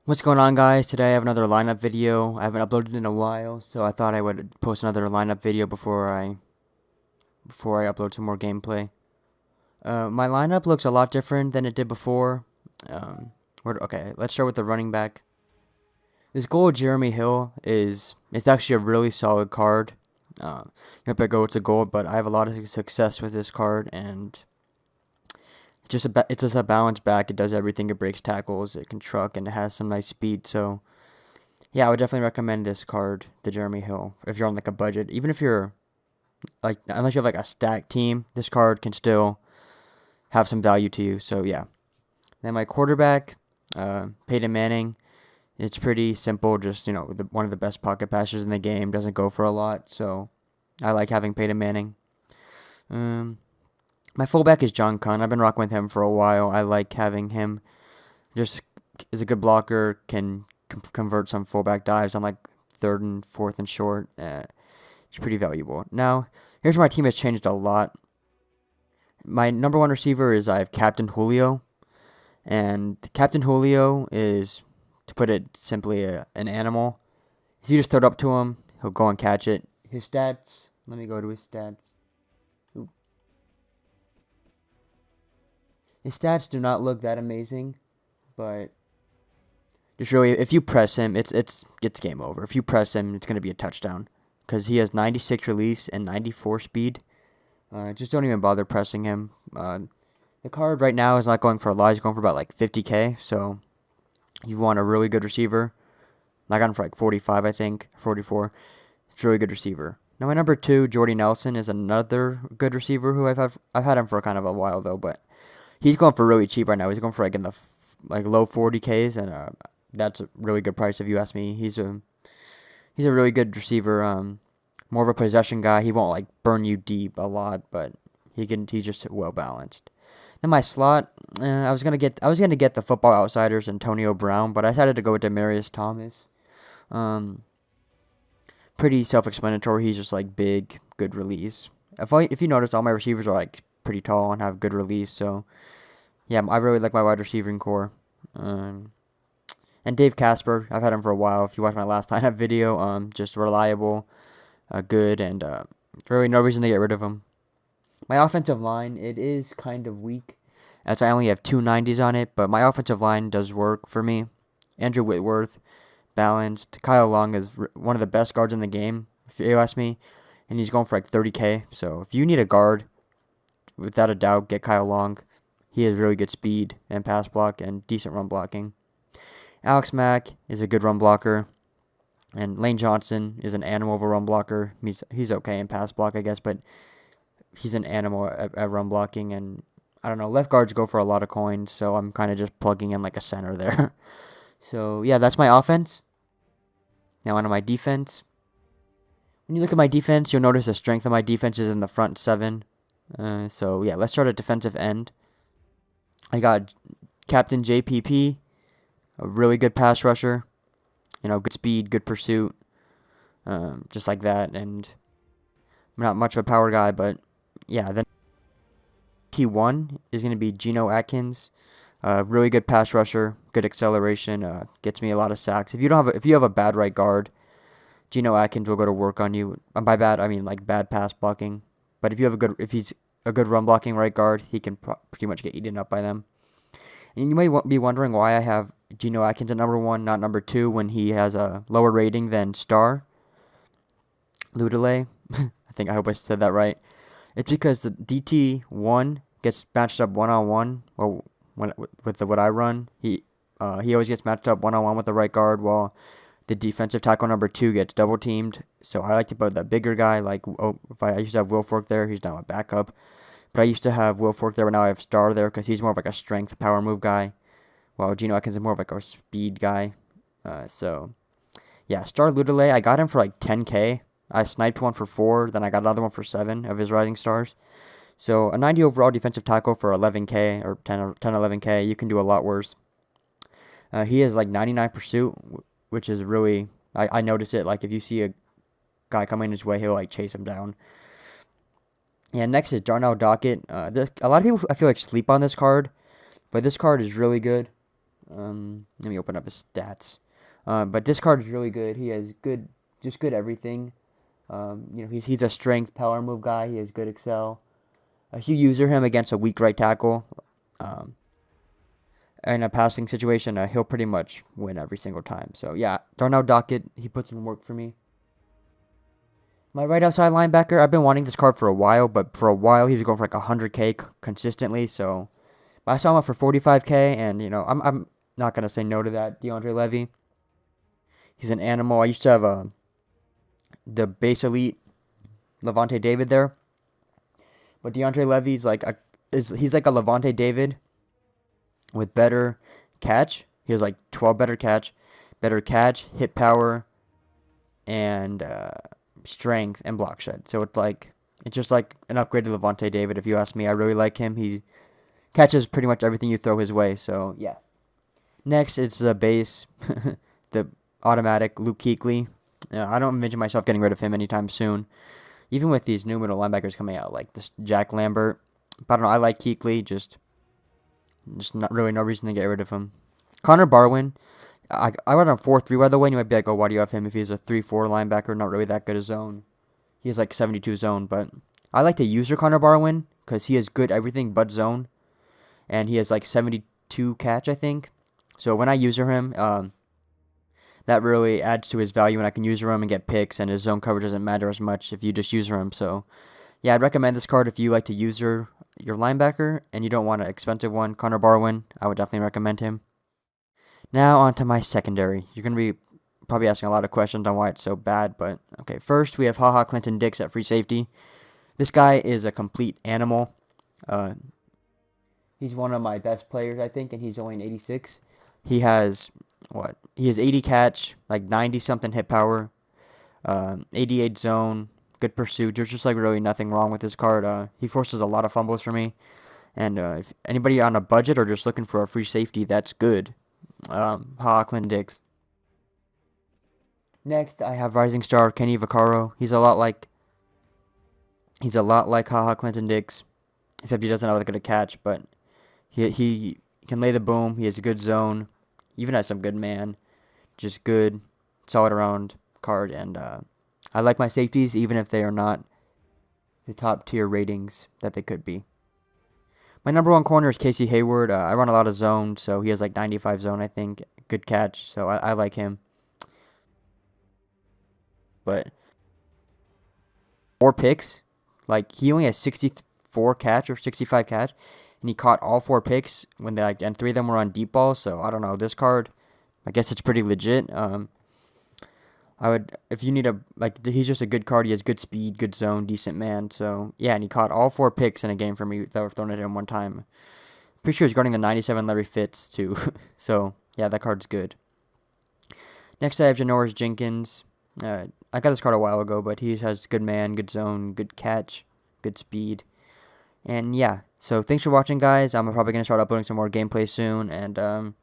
What's going on, guys? Today I have another lineup video. I haven't uploaded in a while, so I thought I would post another lineup video before I upload some more gameplay. My lineup looks a lot different than it did before. Okay, let's start with the running back. This goal, Jeremy Hill, it's actually a really solid card. If I go, it's a gold, but I have a lot of success with this card, and it's just a balanced back. It does everything. It breaks tackles. It can truck, and it has some nice speed. So yeah, I would definitely recommend this card, the Jeremy Hill, if you're on like a budget. Even if you're like, unless you have like a stacked team, this card can still have some value to you. So yeah. Then my quarterback, Peyton Manning. It's pretty simple. Just one of the best pocket passers in the game. Doesn't go for a lot, so I like having Peyton Manning. Um, my fullback is John Kunn. I've been rocking with him for a while. I like having him. Just is a good blocker. Can convert some fullback dives on like third and fourth and short. It's pretty valuable. Now, here's where my team has changed a lot. My number one receiver is I have Captain Julio, and Captain Julio is, to put it simply, an animal. If you just throw it up to him, he'll go and catch it. His stats. Let me go to his stats. His stats do not look that amazing, but just really, if you press him, it's game over. If you press him, it's gonna be a touchdown because he has 96 release and 94 speed. Just don't even bother pressing him. The card right now is not going for a lot. He's going for about like 50K. So you want a really good receiver. I got him for like 45, I think, 44. It's a really good receiver. Now my number two, Jordy Nelson, is another good receiver who I've had him for kind of a while though, but he's going for really cheap right now. He's going for like in the low 40Ks, and that's a really good price if you ask me. He's a really good receiver. More of a possession guy. He won't like burn you deep a lot, but he's just well balanced. Then my slot, I was gonna get the Football Outsiders Antonio Brown, but I decided to go with Demaryius Thomas. Um, Pretty self-explanatory. He's just like big, good release. If you notice, all my receivers are like pretty tall and have good release. So yeah, I really like my wide receiving core. And Dave Casper, I've had him for a while. If you watched my last lineup video, just reliable, good, and really no reason to get rid of him. My offensive line, it is kind of weak, as I only have two 90s on it, but my offensive line does work for me. Andrew Whitworth, balanced. Kyle Long is one of the best guards in the game, if you ask me, and he's going for like 30K. So if you need a guard, without a doubt, get Kyle Long. He has really good speed and pass block and decent run blocking. Alex Mack is a good run blocker. And Lane Johnson is an animal of a run blocker. He's okay in pass block, I guess, but he's an animal at run blocking. And I don't know, left guards go for a lot of coins, so I'm kind of just plugging in like a center there. So yeah, that's my offense. Now onto my defense. When you look at my defense, you'll notice the strength of my defense is in the front seven. So yeah, let's start at defensive end. I got Captain JPP, a really good pass rusher. Good speed, good pursuit, just like that. And I'm not much of a power guy, but yeah. Then T1 is going to be Geno Atkins, really good pass rusher, good acceleration, gets me a lot of sacks. If you have a bad right guard, Geno Atkins will go to work on you. By bad, I mean like bad pass blocking. But if he's a good run blocking right guard, he can pretty much get eaten up by them. And you might be wondering why I have Geno Atkins at number one, not number two, when he has a lower rating than Star Ludele. I hope I said that right. It's because the DT1 gets matched up one-on-one. Well, with what I run, he always gets matched up one-on-one with the right guard, while the defensive tackle number two gets double teamed. So I like to put the bigger guy. Like, if I used to have Will Fork there, he's now a backup. But I used to have Will Fork there, but now I have Star there because he's more of like a strength power move guy, while Geno Atkins is more of like a speed guy. So yeah, Star Ludele, I got him for like 10K. I sniped one for 4, then I got another one for 7 of his rising stars. So a 90 overall defensive tackle for 11K or 10, 11K, you can do a lot worse. He has like 99 pursuit, which is really, I notice it. Like if you see a guy coming his way, he'll like chase him down. Yeah, next is Darnell Dockett. A lot of people, I feel like, sleep on this card, but this card is really good. Let me open up his stats. But this card is really good. He has just good everything. He's a strength power move guy. He has good excel. If you user him against a weak right tackle, um, in a passing situation, he'll pretty much win every single time. So yeah, Darnell Dockett, he puts in work for me. My right outside linebacker, I've been wanting this card for a while, but for a while he was going for like 100K consistently. So but I saw him up for 45K, and I'm not gonna say no to that. DeAndre Levy, he's an animal. I used to have the base elite Levante David there, but DeAndre Levy's he's like a Levante David with better catch. He has like 12 better catch, hit power, and strength and block shed. So it's just like an upgrade to Levante David. If you ask me, I really like him. He catches pretty much everything you throw his way. So yeah. Next, it's the base, the automatic Luke Kuechly. I don't envision myself getting rid of him anytime soon. Even with these new middle linebackers coming out, like this Jack Lambert. But I don't know, I like Kuechly, just not really no reason to get rid of him. Connor Barwin, I went on 4-3, by the way, and you might be like, oh, why do you have him if he's a 3-4 linebacker, not really that good at zone? He has like 72 zone, but I like to user Connor Barwin because he has good everything but zone, and he has like 72 catch, I think. So when I user him, that really adds to his value, and I can user him and get picks, and his zone coverage doesn't matter as much if you just user him. So yeah, I'd recommend this card if you like to user your linebacker and you don't want an expensive one. Connor Barwin, I would definitely recommend him. Now on to my secondary. You're going to be probably asking a lot of questions on why it's so bad, but okay. First, we have Clinton Dix at free safety. This guy is a complete animal. He's one of my best players, I think, and he's only an 86. He has, He has 80 catch, like 90-something hit power, 88 zone, good pursuit. There's just like really nothing wrong with this card. He forces a lot of fumbles for me. And if anybody on a budget or just looking for a free safety, that's good. Clinton Dix. Next, I have rising star Kenny Vaccaro. He's a lot like Clinton Dix, except he doesn't have that good a catch. But he can lay the boom. He has a good zone. Even has some good man. Just good, solid around card. And I like my safeties, even if they are not the top tier ratings that they could be. My number one corner is Casey Hayward. I run a lot of zone, so he has like 95 zone, I think. Good catch, so I like him. But 4 picks, like he only has 64 catch or 65 catch, and he caught all 4 picks when and 3 of them were on deep balls. So I don't know, this card, I guess it's pretty legit. If you need he's just a good card. He has good speed, good zone, decent man. So yeah, and he caught all 4 picks in a game for me that were thrown at him one time. Pretty sure he's guarding the 97 Larry Fitz too. So yeah, that card's good. Next I have Janoris Jenkins. I got this card a while ago, but he has good man, good zone, good catch, good speed. And yeah, so thanks for watching, guys. I'm probably going to start uploading some more gameplay soon, and